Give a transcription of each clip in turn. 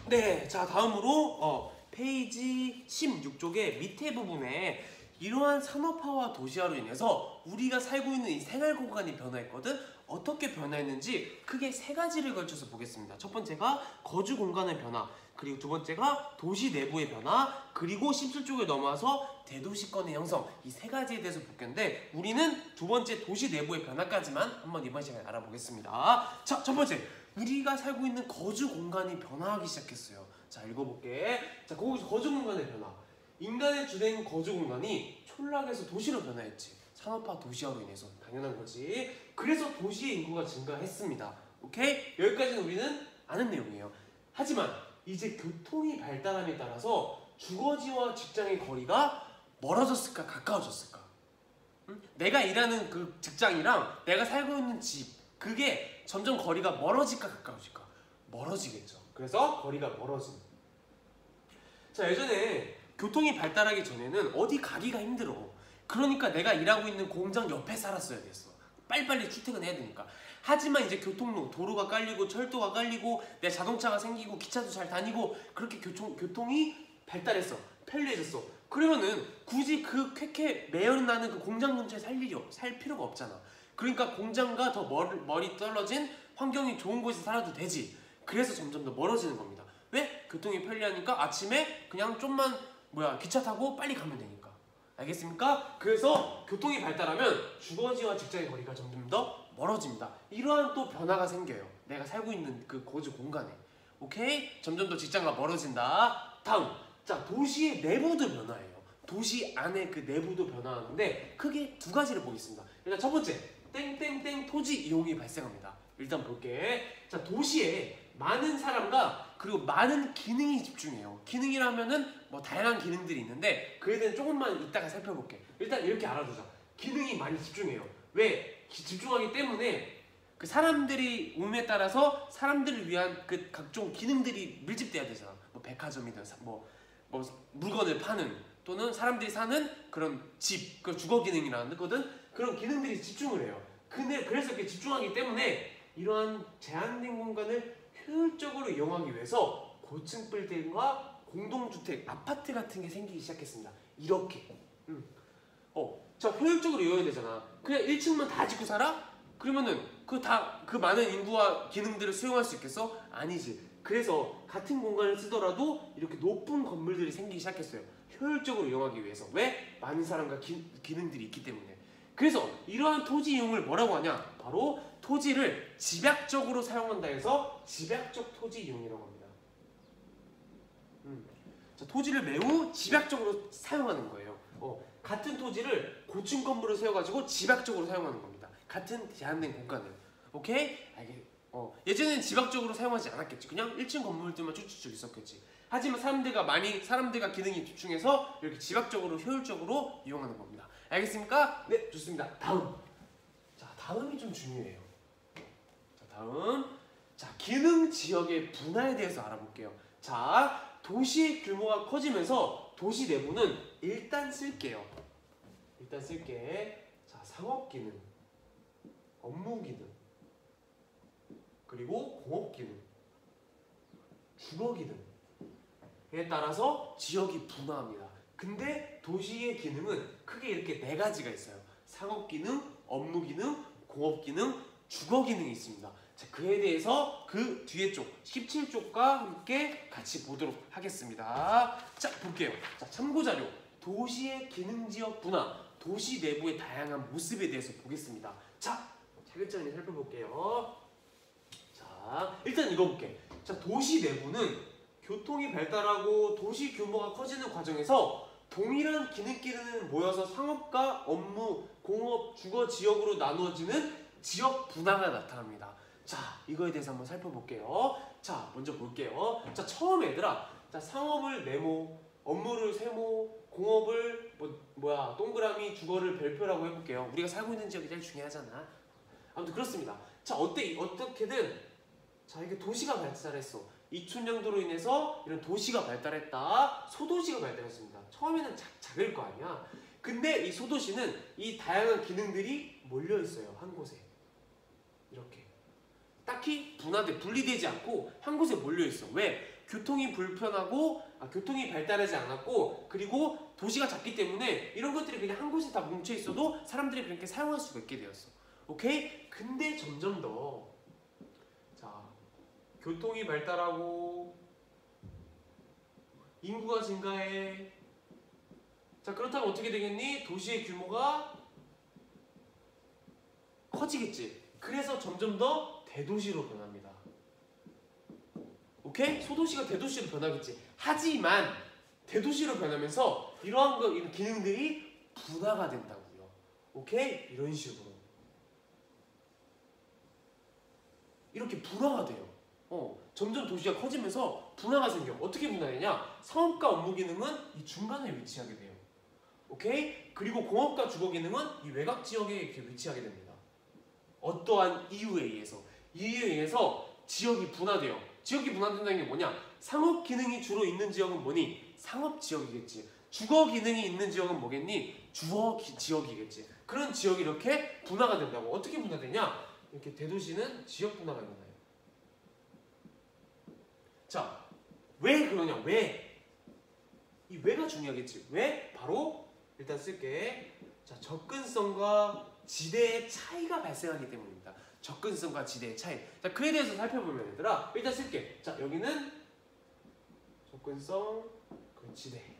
네, 자 다음으로 페이지 16쪽의 밑에 부분에 이러한 산업화와 도시화로 인해서 우리가 살고 있는 이 생활 공간이 변화했거든. 어떻게 변화했는지 크게 세 가지를 걸쳐서 보겠습니다. 첫 번째가 거주 공간의 변화, 그리고 두 번째가 도시 내부의 변화, 그리고 17쪽에 넘어와서 대도시권의 형성, 이 세 가지에 대해서 볼 건데 우리는 두 번째 도시 내부의 변화까지만 한번 이번 시간에 알아보겠습니다. 자, 첫 번째, 우리가 살고 있는 거주 공간이 변화하기 시작했어요. 자, 읽어볼게. 자, 거주 공간의 변화. 인간의 주된 거주 공간이 촌락에서 도시로 변화했지. 산업화 도시화로 인해서 당연한 거지. 그래서 도시의 인구가 증가했습니다. 오케이? 여기까지는 우리는 아는 내용이에요. 하지만 이제 교통이 발달함에 따라서 주거지와 직장의 거리가 멀어졌을까 가까워졌을까? 응? 내가 일하는 그 직장이랑 내가 살고 있는 집, 그게 점점 거리가 멀어질까 가까워질까? 멀어지겠죠. 그래서 거리가 멀어진. 자, 예전에 교통이 발달하기 전에는 어디 가기가 힘들어. 그러니까 내가 일하고 있는 공장 옆에 살았어야 됐어. 빨리빨리 출퇴근해야 되니까. 하지만 이제 교통로, 도로가 깔리고 철도가 깔리고 내 자동차가 생기고 기차도 잘 다니고 그렇게 교통이 발달했어. 편리해졌어. 그러면은 굳이 그 쾌쾌 매연나는 그 공장 근처에 살 필요가 없잖아. 그러니까 공장과 더 멀리 떨어진 환경이 좋은 곳에 살아도 되지. 그래서 점점 더 멀어지는 겁니다. 왜? 교통이 편리하니까 아침에 그냥 좀만 기차 타고 빨리 가면 되니까. 알겠습니까? 그래서 교통이 발달하면 주거지와 직장의 거리가 점점 더 멀어집니다. 이러한 또 변화가 생겨요. 내가 살고 있는 그 거주 공간에. 오케이? 점점 더 직장과 멀어진다. 다음, 자, 도시의 내부도 변화해요. 도시 안에 그 내부도 변화하는데 크게 두 가지를 보겠습니다. 일단 첫 번째, 땡땡땡 토지 이용이 발생합니다. 일단 볼게. 자, 도시에 많은 사람과 그리고 많은 기능이 집중해요. 기능이라면은 다양한 기능들이 있는데 그에 대해서 조금만 이따가 살펴볼게. 일단 이렇게 알아두자. 기능이 많이 집중해요. 왜? 집중하기 때문에 그 사람들이 운에 따라서 사람들을 위한 그 각종 기능들이 밀집돼야 되잖아. 백화점이든 물건을 파는 또는 사람들이 사는 그런 집, 그 주거 기능이라는 거든. 그런 기능들이 집중을 해요. 근데 그래서 이렇게 집중하기 때문에 이러한 제한된 공간을 효율적으로 이용하기 위해서 고층 빌딩과 공동주택, 아파트 같은 게 생기기 시작했습니다. 이렇게. 자, 효율적으로 이용해야 되잖아. 그냥 1층만 다 짓고 살아? 그러면은 그 많은 인구와 기능들을 수용할 수 있겠어? 아니지. 그래서 같은 공간을 쓰더라도 이렇게 높은 건물들이 생기기 시작했어요. 효율적으로 이용하기 위해서. 왜? 많은 사람과 기능들이 있기 때문에. 그래서 이러한 토지 이용을 뭐라고 하냐? 바로 토지를 집약적으로 사용한다 해서 집약적 토지 이용이라고 합니다. 자, 토지를 매우 집약적으로 사용하는 거예요. 같은 토지를 고층 건물을 세워가지고 집약적으로 사용하는 겁니다. 같은 제한된 공간을. 오케이? 예전에는 집약적으로 사용하지 않았겠지. 그냥 1층 건물들만 쭉쭉쭉 있었겠지. 하지만 사람들과 기능이 집중해서 이렇게 집약적으로 효율적으로 이용하는 겁니다. 알겠습니까? 네, 좋습니다. 다음. 자, 다음이 좀 중요해요. 자, 다음. 자, 기능 지역의 분화에 대해서 알아볼게요. 자, 도시의 규모가 커지면서 도시 내부는 일단 쓸게. 자, 상업 기능, 업무 기능, 그리고 공업 기능, 주거 기능에 따라서 지역이 분화합니다. 근데 도시의 기능은 크게 이렇게 네 가지가 있어요. 상업 기능, 업무 기능, 공업 기능, 주거 기능이 있습니다. 자, 그에 대해서 그 뒤에 쪽 17쪽과 함께 같이 보도록 하겠습니다. 자, 볼게요. 자, 참고자료. 도시의 기능지역 분화, 도시 내부의 다양한 모습에 대해서 보겠습니다. 자, 차근차근히 살펴볼게요. 자, 일단 읽어볼게. 자, 도시 내부는 교통이 발달하고 도시 규모가 커지는 과정에서 동일한 기능끼리는 모여서 상업과 업무, 공업, 주거 지역으로 나누어지는 지역 분화가 나타납니다. 자, 이거에 대해서 한번 살펴볼게요. 자, 먼저 볼게요. 자, 처음 얘들아. 자, 상업을 네모, 업무를 세모, 공업을 동그라미, 주거를 별표라고 해볼게요. 우리가 살고 있는 지역이 제일 중요하잖아. 아무튼 그렇습니다. 자, 어떻게든 자, 이게 도시가 발달했어. 이촌양도로 인해서 이런 도시가 발달했다. 소도시가 발달했습니다. 처음에는 작을 거 아니야. 근데 이 소도시는 이 다양한 기능들이 몰려 있어요. 한 곳에. 이렇게. 딱히 분리되지 않고 한 곳에 몰려 있어. 왜? 교통이 불편하고 교통이 발달하지 않았고 그리고 도시가 작기 때문에 이런 것들이 그냥 한 곳에 다 뭉쳐 있어도 사람들이 그렇게 사용할 수가 있게 되었어. 오케이? 근데 점점 더 자, 교통이 발달하고 인구가 증가해. 자, 그렇다면 어떻게 되겠니? 도시의 규모가 커지겠지. 그래서 점점 더 대도시로 변합니다. 오케이? 소도시가 대도시로 변하겠지. 하지만 대도시로 변하면서 이런 기능들이 분화가 된다고요. 오케이? 이런 식으로. 이렇게 분화가 돼요. 점점 도시가 커지면서 분화가 생겨. 어떻게 분화되냐? 상업과 업무 기능은 이 중간에 위치하게 돼요. 오케이? 그리고 공업과 주거 기능은 이 외곽 지역에 이렇게 위치하게 됩니다. 어떠한 이유에 의해서. 이유에 의해서 지역이 분화돼요. 지역이 분화된다는 게 뭐냐? 상업 기능이 주로 있는 지역은 뭐니? 상업 지역이겠지. 주거 기능이 있는 지역은 뭐겠니? 주거 지역이겠지. 그런 지역이 이렇게 분화가 된다고. 어떻게 분화되냐? 이렇게 대도시는 지역 분화가 일어나요. 자, 왜 그러냐? 왜? 이 왜가 중요하겠지. 왜? 바로 일단 쓸게. 자, 접근성과 지대의 차이가 발생하기 때문입니다. 접근성과 지대의 차이. 자, 그에 대해서 살펴보면 얘들아, 일단 쓸게. 자, 여기는 접근성, 그리고 지대.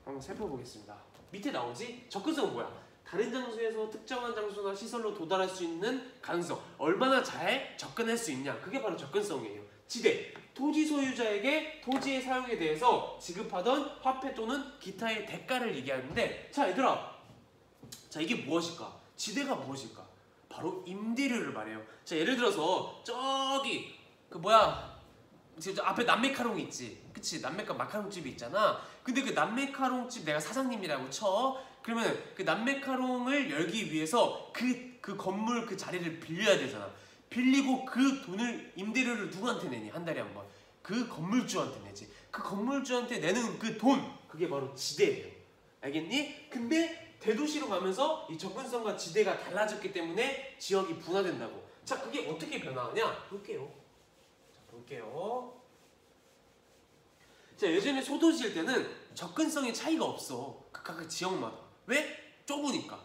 한번 살펴보겠습니다. 밑에 나오지? 접근성은 뭐야? 다른 장소에서 특정한 장소나 시설로 도달할 수 있는 가능성. 얼마나 잘 접근할 수 있냐. 그게 바로 접근성이에요. 지대. 토지 소유자에게 토지의 사용에 대해서 지급하던 화폐 또는 기타의 대가를 얘기하는데, 자, 얘들아. 자, 이게 무엇일까? 지대가 무엇일까? 바로 임대료를 말해요. 자, 예를 들어서 저기 저 앞에 남메카롱 있지? 그치? 남메카롱 집이 있잖아. 근데 그 남메카롱 집 내가 사장님이라고 쳐. 그러면 그 남메카롱을 열기 위해서 그 건물 그 자리를 빌려야 되잖아. 빌리고 그 돈을 임대료를 누구한테 내니? 한 달에 한 번. 그 건물주한테 내지. 그 건물주한테 내는 그 돈, 그게 바로 지대예요. 알겠니? 근데 대도시로 가면서 이 접근성과 지대가 달라졌기 때문에 지역이 분화된다고. 자, 그게 어떻게 변화하냐? 볼게요. 자, 볼게요. 자, 예전에 소도시일 때는 접근성의 차이가 없어. 각 지역마다. 왜? 좁으니까.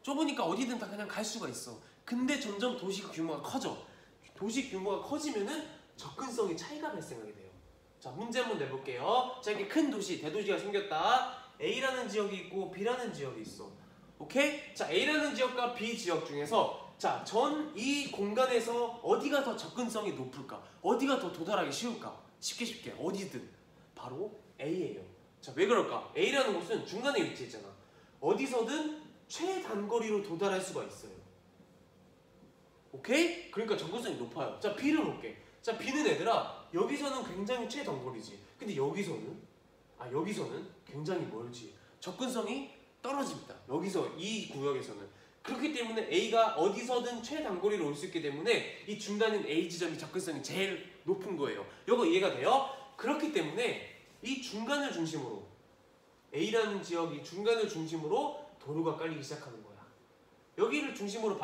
좁으니까 어디든 다 그냥 갈 수가 있어. 근데 점점 도시 규모가 커져. 도시 규모가 커지면은 접근성의 차이가 발생하게 돼요. 자, 문제 한번 내볼게요. 자, 이렇게 큰 도시, 대도시가 생겼다. A라는 지역이 있고 B라는 지역이 있어. 오케이? 자, A라는 지역과 B 지역 중에서 자, 이 공간에서 어디가 더 접근성이 높을까? 어디가 더 도달하기 쉬울까? 쉽게 어디든 바로 A예요. 자, 왜 그럴까? A라는 곳은 중간에 위치했잖아. 어디서든 최단거리로 도달할 수가 있어요. 오케이? 그러니까 접근성이 높아요. 자, B를 볼게. 자, B는 얘들아, 여기서는 굉장히 최단거리지. 근데 여기서는 굉장히 멀지. 접근성이 떨어집니다. 여기서 이 구역에서는. 그렇기 때문에 A가 어디서든 최단거리로 올 수 있기 때문에 이 중간인 A 지점이 접근성이 제일 높은 거예요. 이거 이해가 돼요? 그렇기 때문에 이 중간을 중심으로 A라는 지역이 중간을 중심으로 도로가 깔리기 시작하는 거야. 여기를 중심으로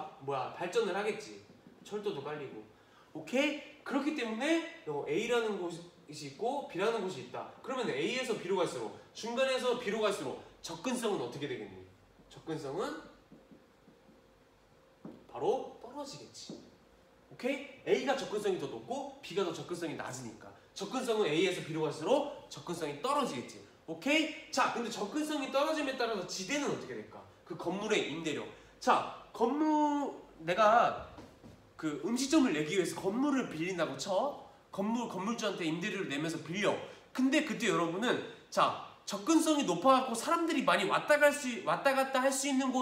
발전을 하겠지. 철도도 깔리고. 오케이? 그렇기 때문에 A라는 곳이 있고 B라는 곳이 있다. 그러면 A에서 B로 갈수록, 중간에서 B로 갈수록 접근성은 어떻게 되겠니? 접근성은 바로 떨어지겠지. 오케이? A가 접근성이 더 높고 B가 더 접근성이 낮으니까 접근성은 A에서 B로 갈수록 접근성이 떨어지겠지. 오케이? 자, 근데 접근성이 떨어짐에 따라서 지대는 어떻게 될까? 그 건물의 임대료. 자, 내가 그 음식점을 내기 위해서 건물을 빌린다고 쳐. 건물주한테 임대료를 내면서 빌려. 근데 그때 여러분은 자, 접근성이 높아갖고 사람들이 많이 왔다 갔다 할 수 있는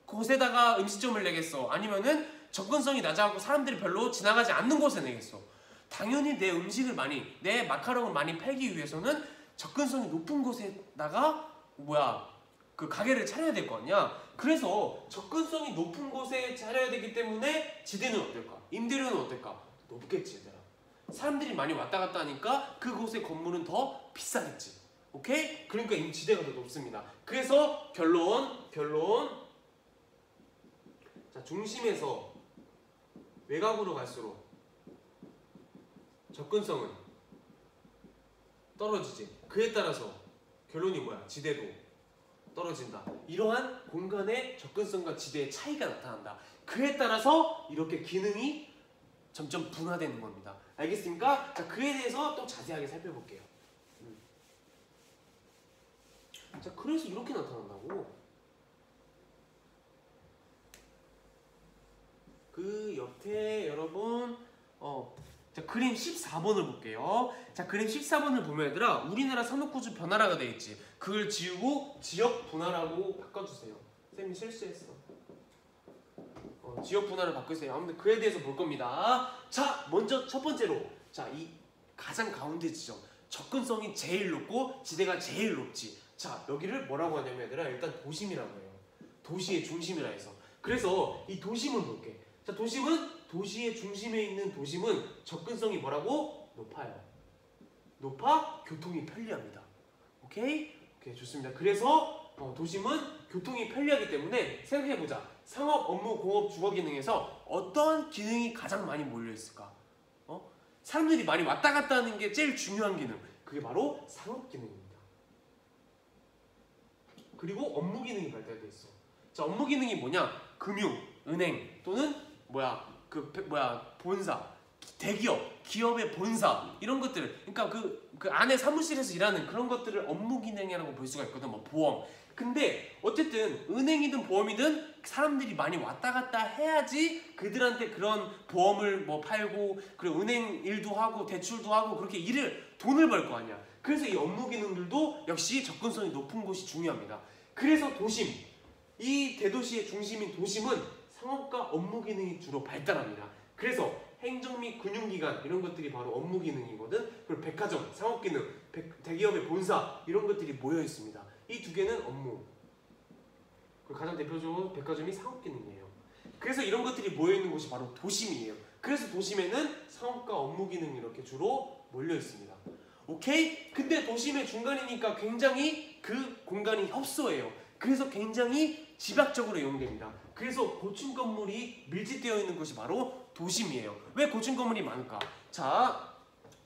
곳에다가 음식점을 내겠어? 아니면은 접근성이 낮아갖고 사람들이 별로 지나가지 않는 곳에 내겠어? 당연히 내 마카롱을 많이 팔기 위해서는 접근성이 높은 곳에다가 그 가게를 차려야 될 거 아니야? 그래서 접근성이 높은 곳에 차려야 되기 때문에 지대는 어떨까? 임대료는 어떨까? 높겠지, 얘들아. 사람들이 많이 왔다 갔다 하니까 그곳의 건물은 더 비싸겠지. 오케이? 그러니까 지대가 더 높습니다. 그래서 결론. 자, 중심에서 외곽으로 갈수록 접근성은 떨어지지. 그에 따라서 결론이 뭐야? 지대도 떨어진다. 이러한 공간의 접근성과 지대의 차이가 나타난다. 그에 따라서 이렇게 기능이 점점 분화되는 겁니다. 알겠습니까? 자, 그에 대해서 또 자세하게 살펴볼게요. 자, 그래서 이렇게 나타난다고. 그 옆에 여러분 자, 그림 14번을 볼게요. 자, 그림 14번을 보면 얘들아, 우리나라 산업구조 변화라가 되어 있지. 그걸 지우고 지역 분화라고 바꿔주세요. 쌤이 실수했어. 지역 분화를 바꾸세요. 아무튼 그에 대해서 볼 겁니다. 자, 먼저 첫 번째로, 자, 이 가장 가운데 지점, 접근성이 제일 높고 지대가 제일 높지. 자, 여기를 뭐라고 하냐면 얘들아, 일단 도심이라고 해요. 도시의 중심이라 해서. 그래서 이 도심을 볼게. 자, 도시의 중심에 있는 도심은 접근성이 뭐라고? 높아요. 높아 교통이 편리합니다. 오케이? 오케이, 좋습니다. 그래서 도심은 교통이 편리하기 때문에 생각해보자. 상업, 업무, 공업, 주거 기능에서 어떤 기능이 가장 많이 몰려있을까? 사람들이 많이 왔다 갔다 하는 게 제일 중요한 기능. 그게 바로 상업 기능입니다. 그리고 업무 기능이 발달되어 있어. 자, 업무 기능이 뭐냐? 금융, 은행 또는 본사, 대기업, 기업의 본사 이런 것들을, 그러니까 그 안에 사무실에서 일하는 그런 것들을 업무 기능이라고 볼 수가 있거든. 뭐 보험. 근데 어쨌든 은행이든 보험이든 사람들이 많이 왔다 갔다 해야지 그들한테 그런 보험을 뭐 팔고, 그리고 은행 일도 하고 대출도 하고 그렇게 돈을 벌 거 아니야. 그래서 이 업무 기능들도 역시 접근성이 높은 곳이 중요합니다. 그래서 도심, 이 대도시의 중심인 도심은 상업과 업무 기능이 주로 발달합니다. 그래서 행정 및 금융기관 이런 것들이 바로 업무 기능이거든. 그리고 백화점, 상업 기능, 대기업의 본사 이런 것들이 모여 있습니다. 이 두 개는 업무. 그리고 가장 대표적으로 백화점이 상업 기능이에요. 그래서 이런 것들이 모여 있는 곳이 바로 도심이에요. 그래서 도심에는 상업과 업무 기능이 이렇게 주로 몰려 있습니다. 오케이? 근데 도심의 중간이니까 굉장히 그 공간이 협소해요. 그래서 굉장히 집약적으로 이용됩니다. 그래서 고층 건물이 밀집되어 있는 곳이 바로 도심이에요. 왜 고층 건물이 많을까? 자,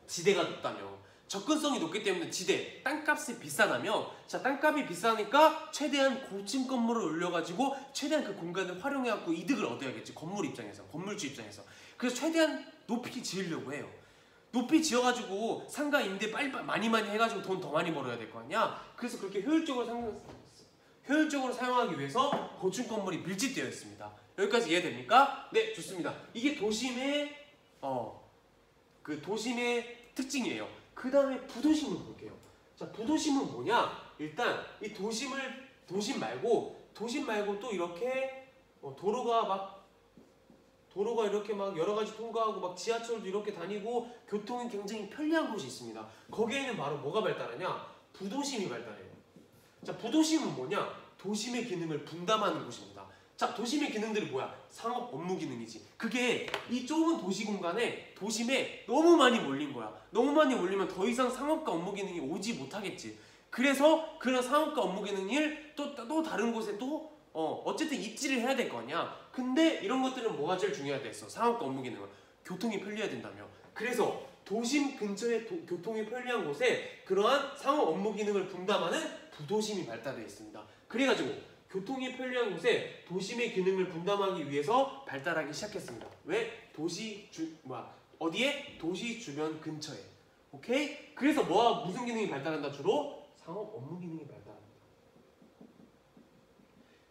지대가 높다며, 접근성이 높기 때문에 지대, 땅값이 비싸다며, 자, 땅값이 비싸니까 최대한 고층 건물을 올려가지고 최대한 그 공간을 활용해갖고 이득을 얻어야겠지. 건물주 입장에서. 그래서 최대한 높이 지으려고 해요. 높이 지어가지고 상가 임대 많이 해가지고 돈 더 많이 벌어야 될 거 아니야. 그래서 그렇게 효율적으로 사용하기 위해서 고층 건물이 밀집되어 있습니다. 여기까지 이해됩니까? 네, 좋습니다. 이게 도심의 특징이에요. 그 다음에 부도심을 볼게요. 자, 부도심은 뭐냐? 일단 이 도심 말고 또 이렇게 도로가 이렇게 막 여러 가지 통과하고 막 지하철도 이렇게 다니고 교통이 굉장히 편리한 곳이 있습니다. 거기에는 바로 뭐가 발달하냐? 부도심이 발달해요. 자, 부도심은 뭐냐? 도심의 기능을 분담하는 곳입니다. 자, 도심의 기능들이 뭐야? 상업, 업무 기능이지. 그게 이 좁은 도시 공간에 도심에 너무 많이 몰린 거야. 너무 많이 몰리면 더 이상 상업과 업무 기능이 오지 못하겠지. 그래서 그런 상업과 업무 기능을 또 다른 곳에 또 어쨌든 입지를 해야 될 거 아니야. 근데 이런 것들은 뭐가 제일 중요하다 했어? 상업과 업무 기능은 교통이 편리해야 된다며. 그래서 도심 근처에 교통이 편리한 곳에 그러한 상업 업무 기능을 분담하는 부도심이 발달되어 있습니다. 그래가지고 교통이 편리한 곳에 도심의 기능을 분담하기 위해서 발달하기 시작했습니다. 왜? 어디에? 도시 주변 근처에. 오케이? 그래서 무슨 기능이 발달한다? 주로 상업 업무 기능이 발달합니다.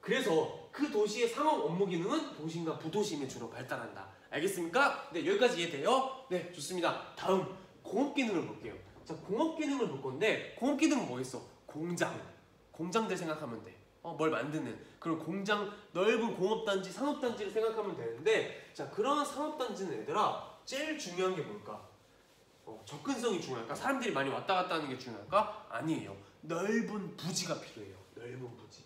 그래서 그 도시의 상업 업무 기능은 도심과 부도심이 주로 발달한다. 알겠습니까? 네, 여기까지 이해돼요? 네, 좋습니다. 다음 공업 기능을 볼게요. 자, 공업 기능을 볼 건데, 공업 기능은 뭐겠어? 공장들 생각하면 돼. 뭘 만드는 그런 공장, 넓은 공업단지, 산업단지를 생각하면 되는데, 자, 그런 산업단지는 얘들아 제일 중요한 게 뭘까? 접근성이 중요할까? 사람들이 많이 왔다 갔다 하는 게 중요할까? 아니에요. 넓은 부지가 필요해요. 넓은 부지.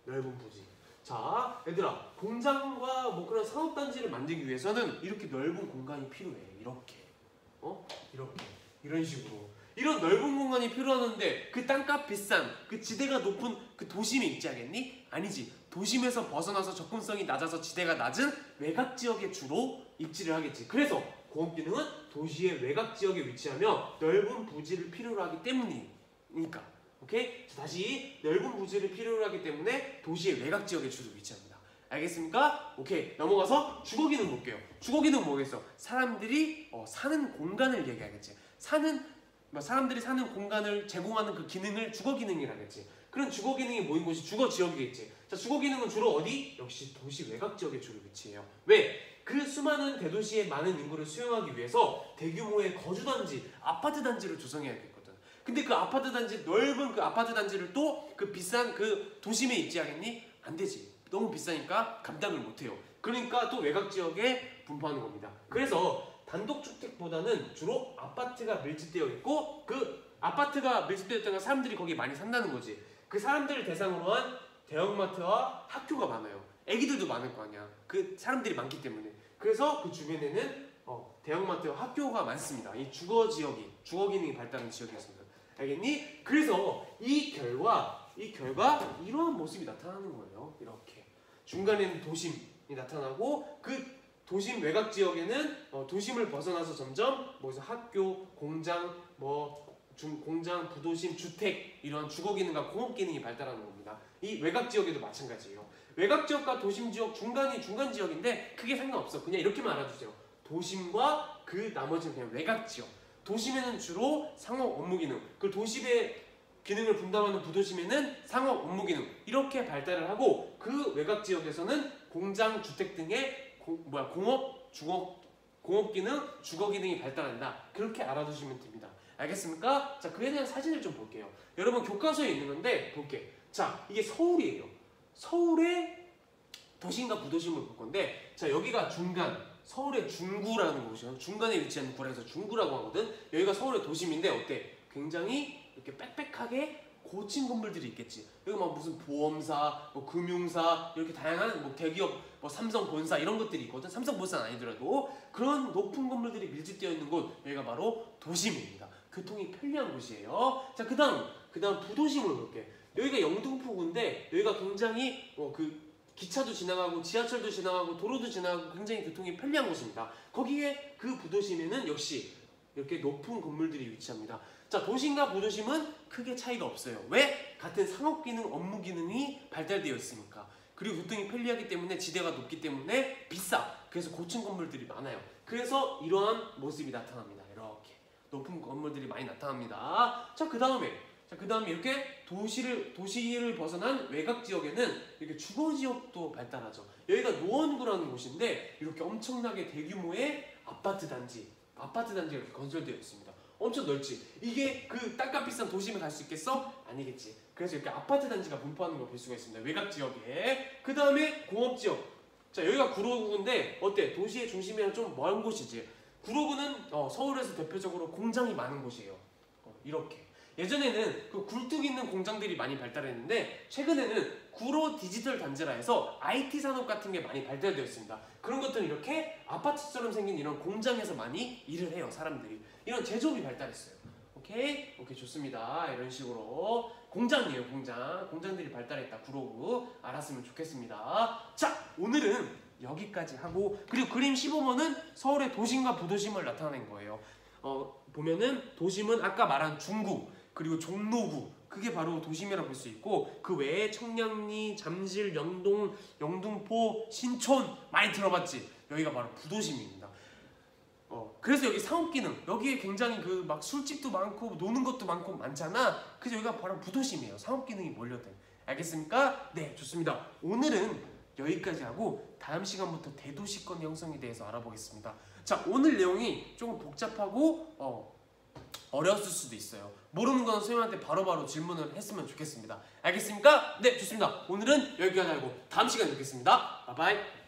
넓은 부지. 자, 얘들아, 공장과 뭐 그런 산업단지를 만들기 위해서는 이렇게 넓은 공간이 필요해. 이렇게 이런 식으로 이런 넓은 공간이 필요하는데 그 땅값 비싼 그 지대가 높은 그 도심에 입지하겠니? 아니지. 도심에서 벗어나서 접근성이 낮아서 지대가 낮은 외곽 지역에 주로 입지를 하겠지. 그래서 공업기능은 도시의 외곽 지역에 위치하며 넓은 부지를 필요로 하기 때문이니까. 오케이? 자, 다시 넓은 부지를 필요로 하기 때문에 도시의 외곽 지역에 주로 위치합니다. 알겠습니까? 오케이. 넘어가서 주거기능 볼게요. 주거기능 뭐겠어? 사람들이 사는 공간을 얘기하겠지. 사람들이 사는 공간을 제공하는 그 기능을 주거기능이라겠지. 그런 주거기능이 모인 곳이 주거지역이겠지. 자, 주거기능은 주로 어디? 역시 도시 외곽 지역에 주로 위치해요. 왜? 그 수많은 대도시의 많은 인구를 수용하기 위해서 대규모의 거주단지, 아파트 단지를 조성해야겠거든. 근데 그 아파트 단지, 넓은 그 아파트 단지를 또 그 비싼 그 도심에 입지하겠니? 안 되지. 너무 비싸니까 감당을 못해요. 그러니까 또 외곽 지역에 분포하는 겁니다. 그래서 단독주택보다는 주로 아파트가 밀집되어 있고 그 아파트가 밀집되어 있다는 사람들이 거기 많이 산다는 거지. 그 사람들을 대상으로 한 대형마트와 학교가 많아요. 애기들도 많을 거 아니야. 그 사람들이 많기 때문에. 그래서 그 주변에는 대형마트와 학교가 많습니다. 이 주거 기능이 발달한 지역이었습니다. 알겠니? 그래서 이 결과 이러한 모습이 나타나는 거예요. 이렇게 중간에는 도심이 나타나고 그 도심 외곽 지역에는 도심을 벗어나서 점점 뭐서 학교, 공장, 공장, 부도심, 주택 이런 주거 기능과 공업 기능이 발달하는 겁니다. 이 외곽 지역에도 마찬가지예요. 외곽 지역과 도심 지역 중간 지역인데 크게 상관없어. 그냥 이렇게만 알아주세요. 도심과 그 나머지는 그냥 외곽 지역. 도심에는 주로 상업 업무 기능, 그 도심의 기능을 분담하는 부도심에는 상업 업무 기능 이렇게 발달을 하고 그 외곽 지역에서는 공장, 주택 등의 공업 기능, 주거 기능이 발달한다. 그렇게 알아두시면 됩니다. 알겠습니까? 자, 그에 대한 사진을 좀 볼게요. 여러분 교과서에 있는 건데 볼게. 자, 이게 서울이에요. 서울의 도심과 부도심을 볼 건데, 자, 여기가 중간. 서울의 중구라는 곳이요. 중간에 위치한 구라에서 중구라고 하거든. 여기가 서울의 도심인데 어때? 굉장히 이렇게 빽빽하게 고층 건물들이 있겠지. 여기 막 무슨 보험사, 금융사 이렇게 다양한 대기업, 삼성 본사 이런 것들이 있거든. 삼성 본사는 아니더라도 그런 높은 건물들이 밀집되어 있는 곳 여기가 바로 도심입니다. 교통이 편리한 곳이에요. 자, 그다음 부도심을 볼게. 여기가 영등포구인데 여기가 굉장히 기차도 지나가고 지하철도 지나가고 도로도 지나가고 굉장히 교통이 편리한 곳입니다. 거기에 그 부도심에는 역시 이렇게 높은 건물들이 위치합니다. 자, 도심과 부도심은 크게 차이가 없어요. 왜? 같은 상업기능, 업무기능이 발달되어 있으니까. 그리고 교통이 편리하기 때문에 지대가 높기 때문에 비싸. 그래서 고층 건물들이 많아요. 그래서 이러한 모습이 나타납니다. 이렇게 높은 건물들이 많이 나타납니다. 자, 그 다음에 이렇게 도시를 벗어난 외곽 지역에는 이렇게 주거 지역도 발달하죠. 여기가 노원구라는 곳인데 이렇게 엄청나게 대규모의 아파트 단지가 이렇게 건설되어 있습니다. 엄청 넓지. 이게 그 땅값 비싼 도심에 갈 수 있겠어? 아니겠지. 그래서 이렇게 아파트 단지가 분포하는 걸 볼 수가 있습니다. 외곽 지역에. 그 다음에 공업 지역. 자, 여기가 구로구인데 어때? 도시의 중심이랑 좀 먼 곳이지. 구로구는 서울에서 대표적으로 공장이 많은 곳이에요. 이렇게. 예전에는 그 굴뚝 있는 공장들이 많이 발달했는데 최근에는 구로 디지털 단지라 해서 IT 산업 같은 게 많이 발달되었습니다. 그런 것들은 이렇게 아파트처럼 생긴 이런 공장에서 많이 일을 해요. 사람들이. 이런 제조업이 발달했어요. 오케이? 좋습니다. 이런 식으로 공장이에요. 공장들이 발달했다. 구로구 알았으면 좋겠습니다. 자, 오늘은 여기까지 하고 그리고 그림 15번은 서울의 도심과 부도심을 나타낸 거예요. 보면은 도심은 아까 말한 중구 그리고 종로구 그게 바로 도심이라고 볼 수 있고 그 외에 청량리, 잠실, 영등포, 신촌 많이 들어봤지? 여기가 바로 부도심입니다. 그래서 여기 상업기능 여기에 굉장히 막 술집도 많고 노는 것도 많고 많잖아. 그래서 여기가 바로 부도심이에요. 상업기능이 몰려든. 알겠습니까? 네, 좋습니다. 오늘은 여기까지 하고 다음 시간부터 대도시권 형성에 대해서 알아보겠습니다. 자, 오늘 내용이 조금 복잡하고 어려웠을 수도 있어요. 모르는 건 선생님한테 바로바로 질문을 했으면 좋겠습니다. 알겠습니까? 네, 좋습니다. 오늘은 여기까지 하고 다음 시간에 뵙겠습니다. 바이바이.